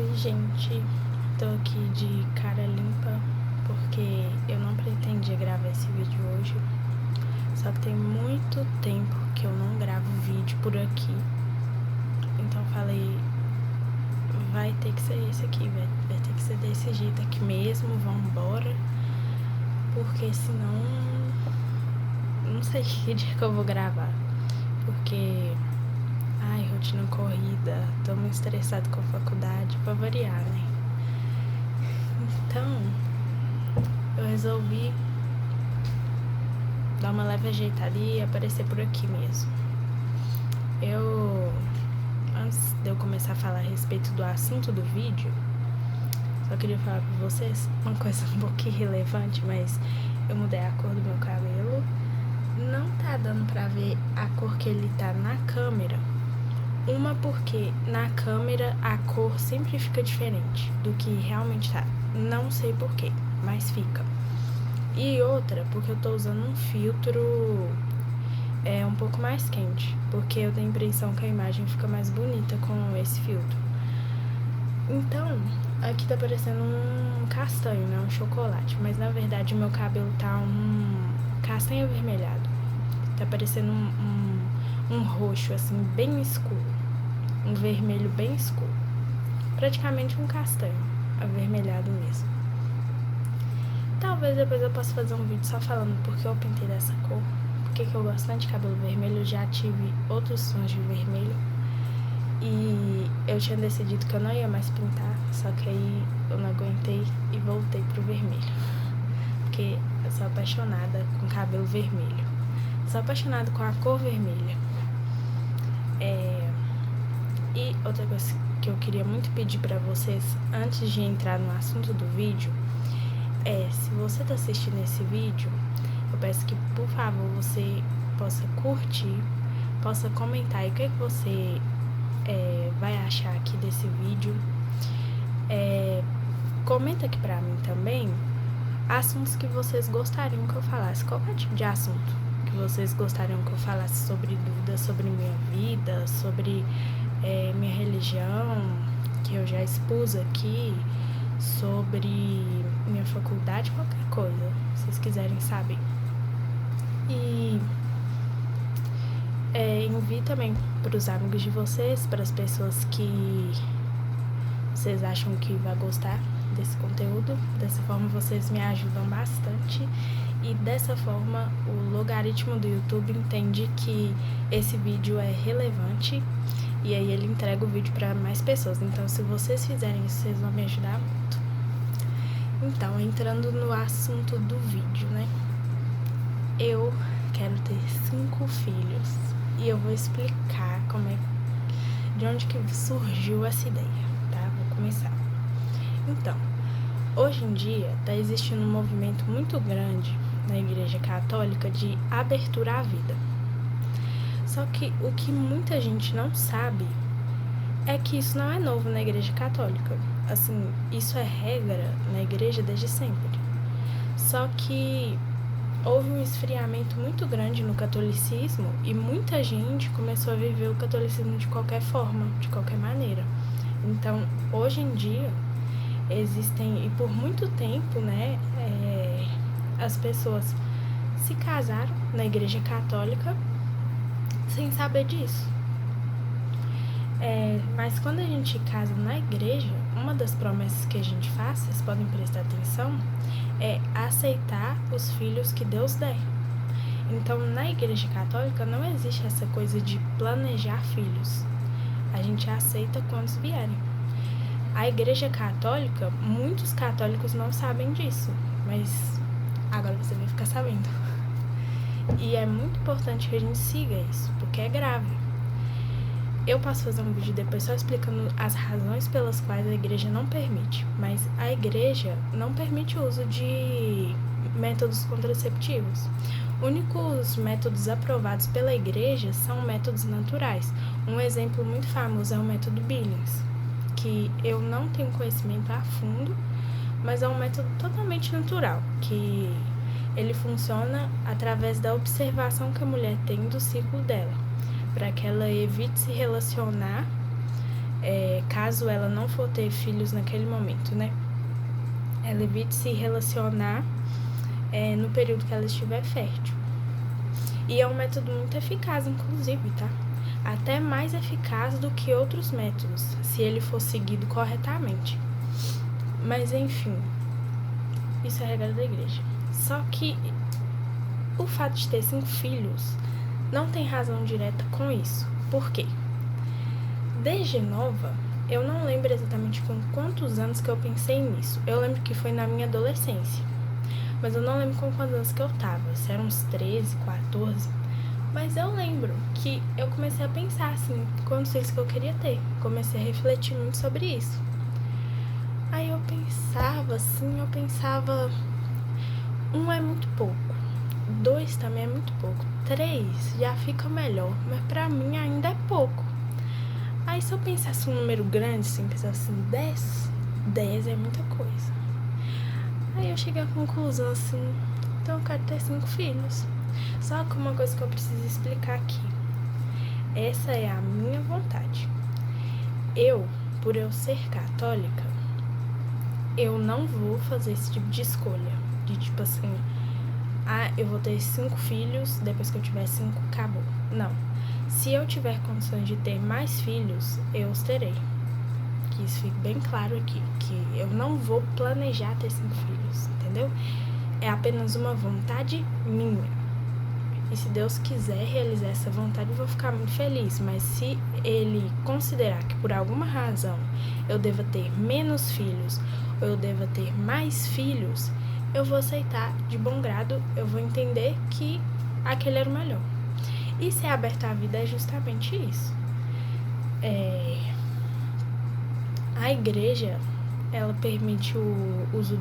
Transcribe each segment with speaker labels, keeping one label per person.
Speaker 1: Oi, gente, tô aqui de cara limpa porque eu não pretendia gravar esse vídeo hoje, só que tem muito tempo que eu não gravo vídeo por aqui, então falei, vai ter que ser esse aqui, vai ter que ser desse jeito aqui mesmo, vambora, porque senão não sei que dia que eu vou gravar, porque rotina corrida, tô muito estressado com a faculdade, pra variar, né? Então, eu resolvi dar uma leve ajeitada e aparecer por aqui mesmo. Antes de eu começar a falar a respeito do assunto do vídeo, só queria falar pra vocês uma coisa um pouco irrelevante, mas eu mudei a cor do meu cabelo. Não tá dando pra ver a cor que ele tá na câmera. Uma porque na câmera a cor sempre fica diferente do que realmente tá. Não sei porquê, mas fica. E outra, porque eu tô usando um filtro um pouco mais quente, porque eu tenho a impressão que a imagem fica mais bonita com esse filtro. Então, aqui tá parecendo um castanho, né? Um chocolate, mas na verdade o meu cabelo tá um castanho avermelhado. Tá parecendo um roxo, assim, bem escuro. Um vermelho bem escuro. Praticamente um castanho avermelhado mesmo. Talvez depois eu possa fazer um vídeo só falando porque eu pintei dessa cor, porque eu gosto tanto de cabelo vermelho. Eu já tive outros tons de vermelho e eu tinha decidido que eu não ia mais pintar, só que aí eu não aguentei e voltei pro vermelho, porque eu sou apaixonada com cabelo vermelho, sou apaixonada com a cor vermelha. E outra coisa que eu queria muito pedir pra vocês antes de entrar no assunto do vídeo se você tá assistindo esse vídeo, eu peço que, por favor, você possa curtir, possa comentar aí o que você vai achar aqui desse vídeo. Comenta aqui pra mim também assuntos que vocês gostariam que eu falasse, qualquer tipo de assunto que vocês gostariam que eu falasse, sobre dúvidas sobre minha vida, sobre minha religião, que eu já expus aqui, sobre minha faculdade, qualquer coisa, se vocês quiserem saber. E envie também para os amigos de vocês, para as pessoas que vocês acham que vai gostar desse conteúdo. Dessa forma vocês me ajudam bastante e dessa forma o logaritmo do YouTube entende que esse vídeo é relevante e aí ele entrega o vídeo para mais pessoas. Então, se vocês fizerem isso, vocês vão me ajudar muito. Então, entrando no assunto do vídeo, né? Eu quero ter 5 filhos e eu vou explicar de onde que surgiu essa ideia, tá? Vou começar. Então, hoje em dia tá existindo um movimento muito grande na Igreja Católica de abertura à vida. Só que o que muita gente não sabe é que isso não é novo na Igreja Católica. Assim, isso é regra na igreja desde sempre. Só que houve um esfriamento muito grande no catolicismo e muita gente começou a viver o catolicismo de qualquer forma, de qualquer maneira. Então, hoje em dia, existem, e por muito tempo, né, as pessoas se casaram na Igreja Católica sem saber disso. Mas quando a gente casa na igreja, uma das promessas que a gente faz, vocês podem prestar atenção, é aceitar os filhos que Deus der. Então, na Igreja Católica não existe essa coisa de planejar filhos. A gente aceita quando vierem. A Igreja Católica, muitos católicos não sabem disso, mas agora você vai ficar sabendo. E é muito importante que a gente siga isso, porque é grave. Eu posso fazer um vídeo depois só explicando as razões pelas quais a igreja não permite, mas a igreja não permite o uso de métodos contraceptivos. Únicos métodos aprovados pela igreja são métodos naturais. Um exemplo muito famoso é o método Billings, que eu não tenho conhecimento a fundo, mas é um método totalmente natural, que ele funciona através da observação que a mulher tem do ciclo dela, para que ela evite se relacionar caso ela não for ter filhos naquele momento, né? Ela evite se relacionar no período que ela estiver fértil. E é um método muito eficaz, inclusive, tá? Até mais eficaz do que outros métodos, se ele for seguido corretamente. Mas, enfim, isso é a regra da igreja. Só que o fato de ter 5 filhos não tem razão direta com isso. Por quê? Desde nova, eu não lembro exatamente com quantos anos que eu pensei nisso. Eu lembro que foi na minha adolescência. Mas eu não lembro com quantos anos que eu tava. Se eram uns 13, 14. Mas eu lembro que eu comecei a pensar, assim, quantos filhos que eu queria ter. Comecei a refletir muito sobre isso. Aí eu pensava, 1 é muito pouco. 2 também é muito pouco. 3 já fica melhor, mas pra mim ainda é pouco. Aí se eu pensasse um número grande, assim, pensasse assim, 10 é muita coisa. Aí eu cheguei à conclusão assim, então eu quero ter 5 filhos. Só que uma coisa que eu preciso explicar aqui. Essa é a minha vontade. Por eu ser católica, eu não vou fazer esse tipo de escolha. De tipo assim, eu vou ter 5 filhos, depois que eu tiver 5, acabou. Não. Se eu tiver condições de ter mais filhos, eu os terei. Que isso fique bem claro aqui, que eu não vou planejar ter 5 filhos, entendeu? É apenas uma vontade minha. E se Deus quiser realizar essa vontade, eu vou ficar muito feliz. Mas se Ele considerar que por alguma razão eu deva ter menos filhos ou eu deva ter mais filhos, eu vou aceitar de bom grado, eu vou entender que aquele era o melhor. E ser aberto à vida é justamente isso. A igreja, ela permite o uso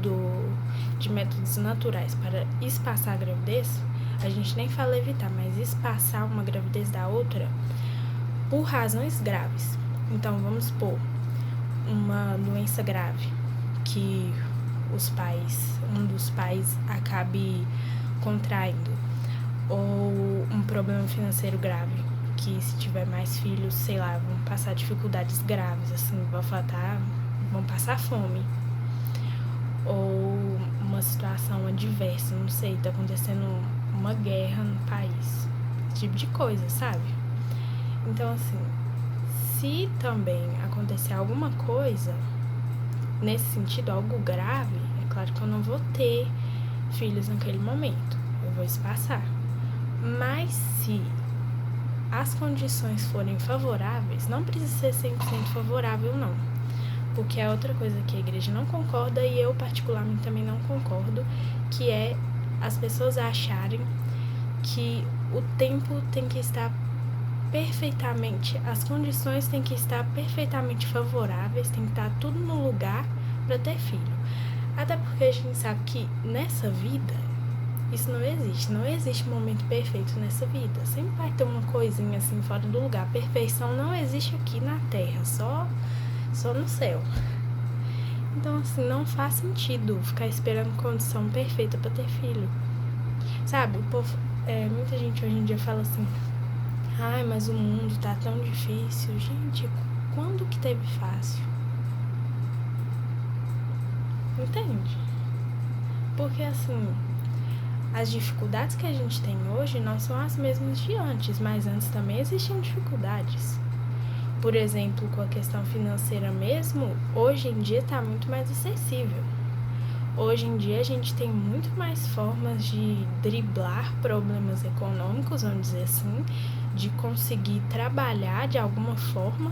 Speaker 1: de métodos naturais para espaçar a gravidez. A gente nem fala evitar, mas espaçar uma gravidez da outra por razões graves. Então, vamos supor, uma doença grave que um dos pais acabe contraindo, ou um problema financeiro grave, que se tiver mais filhos, sei lá, vão passar dificuldades graves, assim, vão passar fome. Ou uma situação adversa, não sei, tá acontecendo uma guerra no país. Esse tipo de coisa, sabe? Então, assim, se também acontecer alguma coisa, nesse sentido, algo grave, é claro que eu não vou ter filhos naquele momento. Eu vou espaçar. Mas se as condições forem favoráveis, não precisa ser 100% favorável, não. Porque é outra coisa que a igreja não concorda, e eu particularmente também não concordo, que é as pessoas acharem que o tempo tem que estar perfeitamente, as condições têm que estar perfeitamente favoráveis, tem que estar tudo no lugar para ter filho. Até porque a gente sabe que nessa vida, isso não existe momento perfeito nessa vida. Sempre vai ter uma coisinha assim fora do lugar. Perfeição não existe aqui na Terra, só no céu. Então, assim, não faz sentido ficar esperando condição perfeita para ter filho. Sabe, o povo, muita gente hoje em dia fala assim, ai, mas o mundo tá tão difícil. Gente, quando que teve fácil? Entende? Porque, assim, as dificuldades que a gente tem hoje não são as mesmas de antes, mas antes também existiam dificuldades. Por exemplo, com a questão financeira mesmo, hoje em dia está muito mais acessível. Hoje em dia a gente tem muito mais formas de driblar problemas econômicos, vamos dizer assim, de conseguir trabalhar de alguma forma,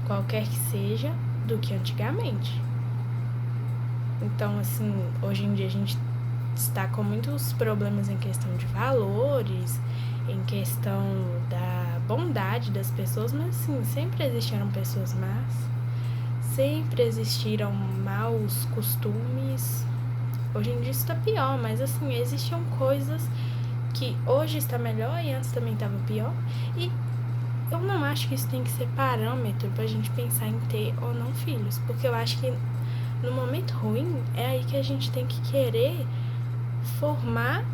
Speaker 1: qualquer que seja, do que antigamente. Então, assim, hoje em dia a gente está com muitos problemas em questão de valores, em questão da bondade das pessoas, mas assim, sempre existiram pessoas más, sempre existiram maus costumes. Hoje em dia isso está pior, mas assim, existiam coisas que hoje está melhor e antes também estava pior, e eu não acho que isso tem que ser parâmetro pra gente pensar em ter ou não filhos, porque eu acho que no momento ruim é aí que a gente tem que querer formar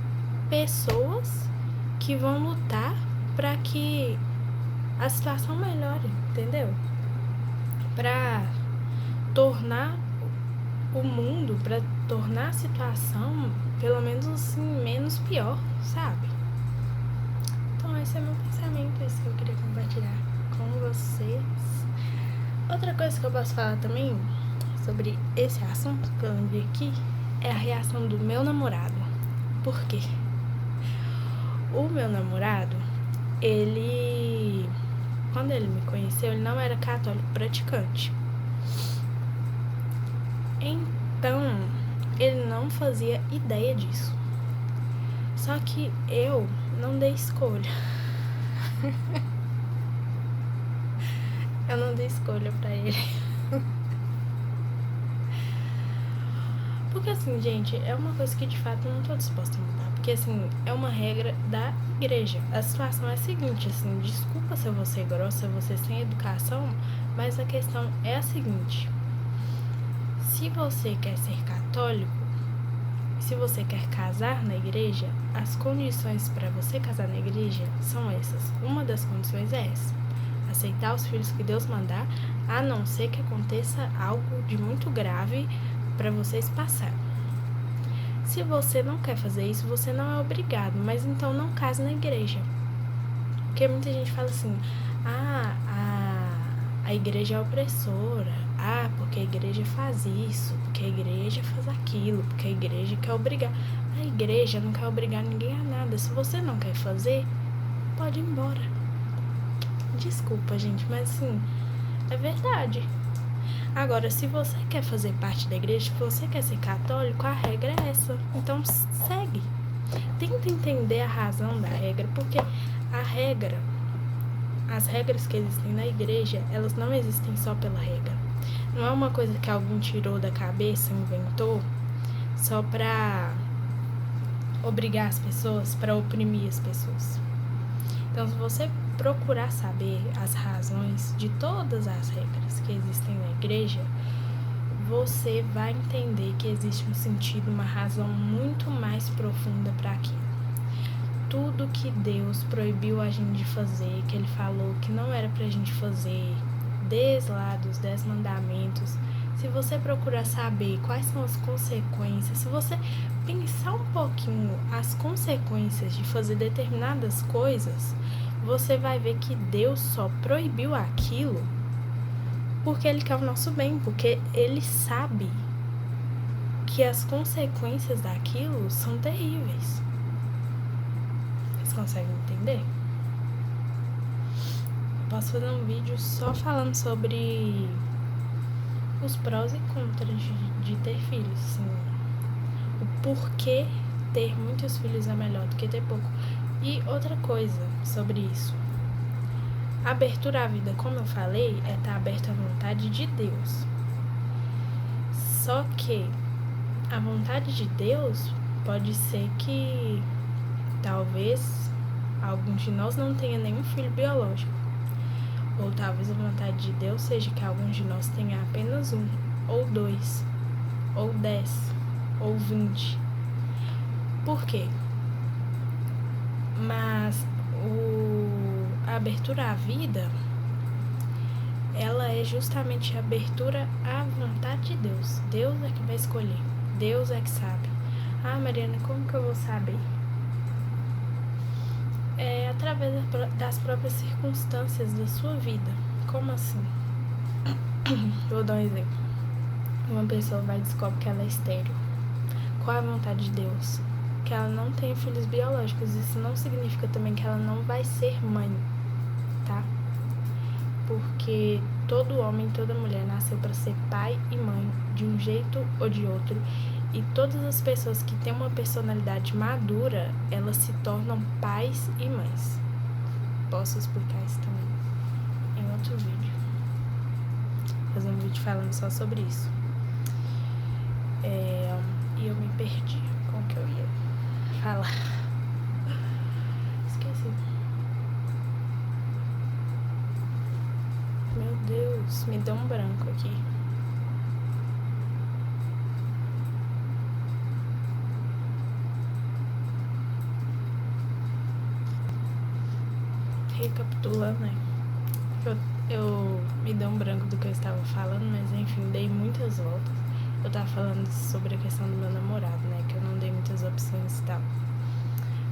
Speaker 1: pessoas que vão lutar para que a situação melhore, entendeu? para tornar o mundo, para tornar a situação, pelo menos assim, menos pior, sabe? Então esse é meu pensamento, esse que eu queria compartilhar com vocês. Outra coisa que eu posso falar também sobre esse assunto que eu lembrei aqui é a reação do meu namorado. Por quê? O meu namorado, ele, quando ele me conheceu, ele não era católico praticante. Então, ele não fazia ideia disso. Só que eu não dei escolha. Eu não dei escolha pra ele. Porque assim, gente, é uma coisa que de fato eu não tô disposta a mudar. Porque assim, é uma regra da igreja. A situação é a seguinte, assim, desculpa se eu vou ser grossa, se eu vou ser sem educação, mas a questão é a seguinte. Se você quer ser católico, se você quer casar na igreja, as condições para você casar na igreja são essas. Uma das condições é essa: aceitar os filhos que Deus mandar, a não ser que aconteça algo de muito grave para vocês passarem. Se você não quer fazer isso, você não é obrigado, mas então não case na igreja. Porque muita gente fala assim: a igreja é opressora, porque a igreja faz isso, porque a igreja faz aquilo, porque a igreja quer obrigar. A igreja não quer obrigar ninguém a nada. Se você não quer fazer, pode ir embora. Desculpa, gente, mas assim, é verdade. Agora, se você quer fazer parte da igreja, se você quer ser católico, a regra é essa. Então, segue. Tenta entender a razão da regra, porque a regra, as regras que existem na igreja, elas não existem só pela regra. Não é uma coisa que alguém tirou da cabeça, inventou, só pra obrigar as pessoas, pra oprimir as pessoas. Então, se você procurar saber as razões de todas as regras que existem na igreja, você vai entender que existe um sentido, uma razão muito mais profunda para aquilo. Tudo que Deus proibiu a gente de fazer, que Ele falou que não era pra gente fazer, desde lá dos 10 mandamentos, se você procurar saber quais são as consequências, se você pensar um pouquinho as consequências de fazer determinadas coisas, você vai ver que Deus só proibiu aquilo porque Ele quer o nosso bem, porque Ele sabe que as consequências daquilo são terríveis. Vocês conseguem entender? Eu posso fazer um vídeo só falando sobre os prós e contras de ter filhos, assim, o porquê ter muitos filhos é melhor do que ter pouco. E outra coisa sobre isso, a abertura à vida, como eu falei, é estar aberto à vontade de Deus. Só que a vontade de Deus pode ser que talvez algum de nós não tenha nenhum filho biológico. Ou talvez a vontade de Deus seja que alguns de nós tenha apenas 1, ou 2, ou 10, ou 20. Por quê? Mas a abertura à vida, ela é justamente a abertura à vontade de Deus. Deus é que vai escolher. Deus é que sabe. Mariana, como que eu vou saber? É através das próprias circunstâncias da sua vida. Como assim? Vou dar um exemplo. Uma pessoa vai descobrir que ela é estéril. Qual é a vontade de Deus? Que ela não tenha filhos biológicos. Isso não significa também que ela não vai ser mãe, tá? Porque todo homem, toda mulher nasceu para ser pai e mãe de um jeito ou de outro. E todas as pessoas que têm uma personalidade madura, elas se tornam pais e mães. Posso explicar isso também em outro vídeo. Fazer um vídeo falando só sobre isso. E eu me perdi com o que eu ia falar. Esqueci. Meu Deus, me deu um branco aqui. Recapitulando, né? Eu me deu um branco do que eu estava falando, mas enfim, dei muitas voltas. Eu tava falando sobre a questão do meu namorado, né, que eu não dei muitas opções e tal.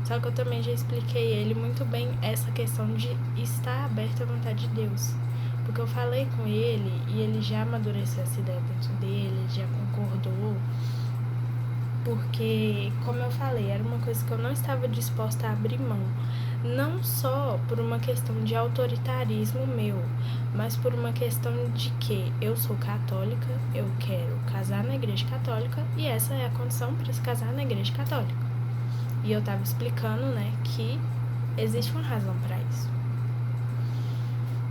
Speaker 1: Só que eu também já expliquei ele muito bem essa questão de estar aberto à vontade de Deus. Porque eu falei com ele e ele já amadureceu essa ideia dentro dele, ele já concordou. Porque, como eu falei, era uma coisa que eu não estava disposta a abrir mão. Não só por uma questão de autoritarismo meu, mas por uma questão de que eu sou católica, eu quero casar na igreja católica e essa é a condição para se casar na igreja católica. E eu tava explicando, né, que existe uma razão para isso.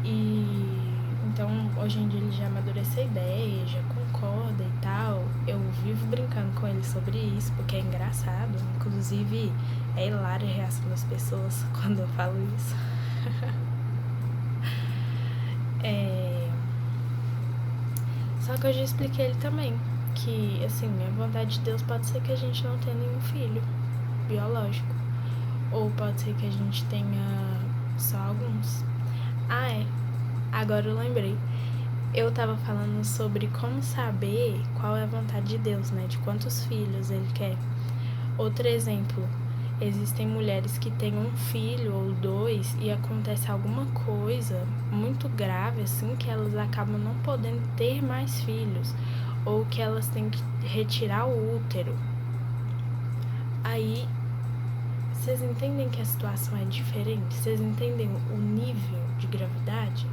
Speaker 1: E então, hoje em dia ele já amadureceu a ideia, já concorda e tal. Eu vivo brincando com ele sobre isso, porque é engraçado. Inclusive, é hilária a reação das pessoas quando eu falo isso. Só que eu já expliquei ele também que, assim, a vontade de Deus pode ser que a gente não tenha nenhum filho biológico, ou pode ser que a gente tenha só alguns. Agora eu lembrei, eu tava falando sobre como saber qual é a vontade de Deus, né, de quantos filhos ele quer. Outro exemplo, existem mulheres que têm um filho ou dois e acontece alguma coisa muito grave, assim, que elas acabam não podendo ter mais filhos, ou que elas têm que retirar o útero. Aí, vocês entendem que a situação é diferente? Vocês entendem o nível de gravidade?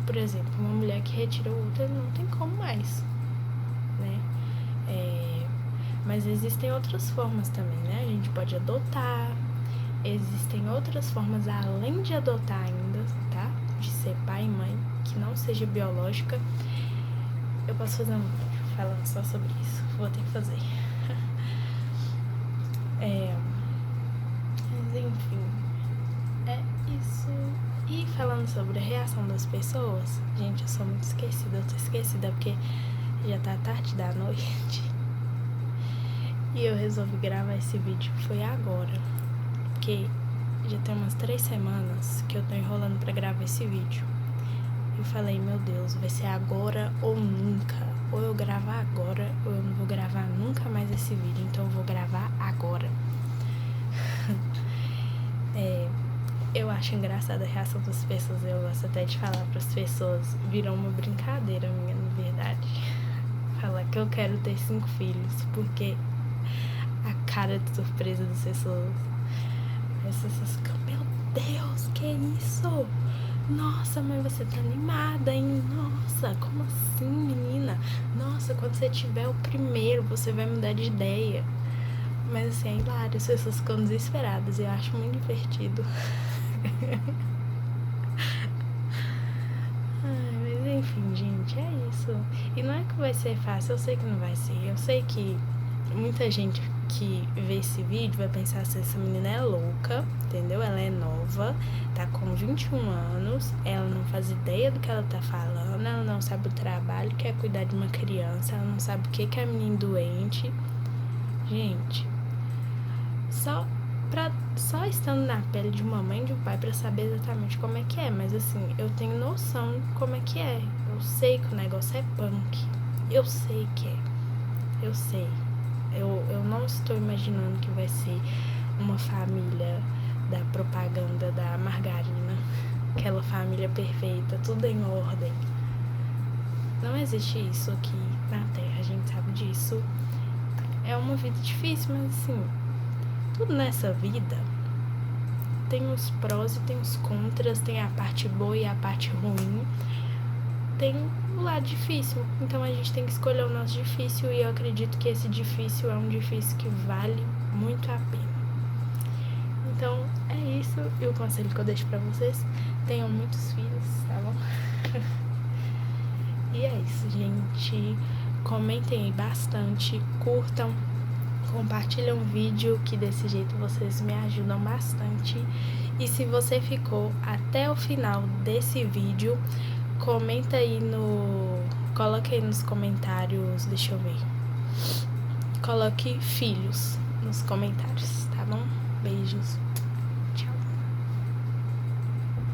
Speaker 1: Por exemplo, uma mulher que retira o útero não tem como mais, né? Mas existem outras formas também, né? A gente pode adotar, existem outras formas além de adotar ainda, tá? De ser pai e mãe, que não seja biológica. Eu posso fazer um vídeo falando só sobre isso, vou ter que fazer. Mas enfim, é isso. E falando sobre a reação das pessoas, gente, eu sou muito esquecida, eu tô esquecida porque já tá tarde da noite. E eu resolvi gravar esse vídeo, foi agora, porque já tem umas 3 semanas que eu tô enrolando pra gravar esse vídeo. Eu falei, meu Deus, vai ser agora ou nunca. Ou eu gravar agora, ou eu não vou gravar nunca mais esse vídeo. Então eu vou gravar agora. Eu acho engraçada a reação das pessoas. Eu gosto até de falar pras pessoas. Virou uma brincadeira minha, na verdade. Falar que eu quero ter 5 filhos. Porque a cara de surpresa das pessoas. As pessoas ficam, meu Deus, que isso? Nossa, mas você tá animada, hein? Nossa, como assim, menina? Nossa, quando você tiver o primeiro, você vai mudar de ideia. Mas assim, é hilário, as pessoas ficam desesperadas. Eu acho muito divertido. Mas enfim, gente, é isso. E não é que vai ser fácil, eu sei que não vai ser. Eu sei que muita gente que vê esse vídeo vai pensar assim, essa menina é louca, entendeu? Ela é nova, tá com 21 anos, ela não faz ideia do que ela tá falando, ela não sabe o trabalho que é cuidar de uma criança, ela não sabe o que é menino doente. Gente, só estando na pele de uma mãe e de um pai pra saber exatamente como é que é, mas assim, eu tenho noção de como é que é. Eu sei que o negócio é punk, eu sei que é, eu sei. Eu não estou imaginando que vai ser uma família da propaganda da margarina, aquela família perfeita, tudo em ordem. Não existe isso aqui na Terra, a gente sabe disso. É uma vida difícil, mas assim, tudo nessa vida tem os prós e tem os contras, tem a parte boa e a parte ruim. Tem o lado difícil, então a gente tem que escolher o nosso difícil e eu acredito que esse difícil é um difícil que vale muito a pena. Então é isso, e o conselho que eu deixo pra vocês, tenham muitos filhos, tá bom? E é isso, gente, comentem aí bastante, curtam, compartilhem o vídeo, que desse jeito vocês me ajudam bastante. E se você ficou até o final desse vídeo, comenta aí coloque aí nos comentários, deixa eu ver. Coloque filhos nos comentários, tá bom? Beijos.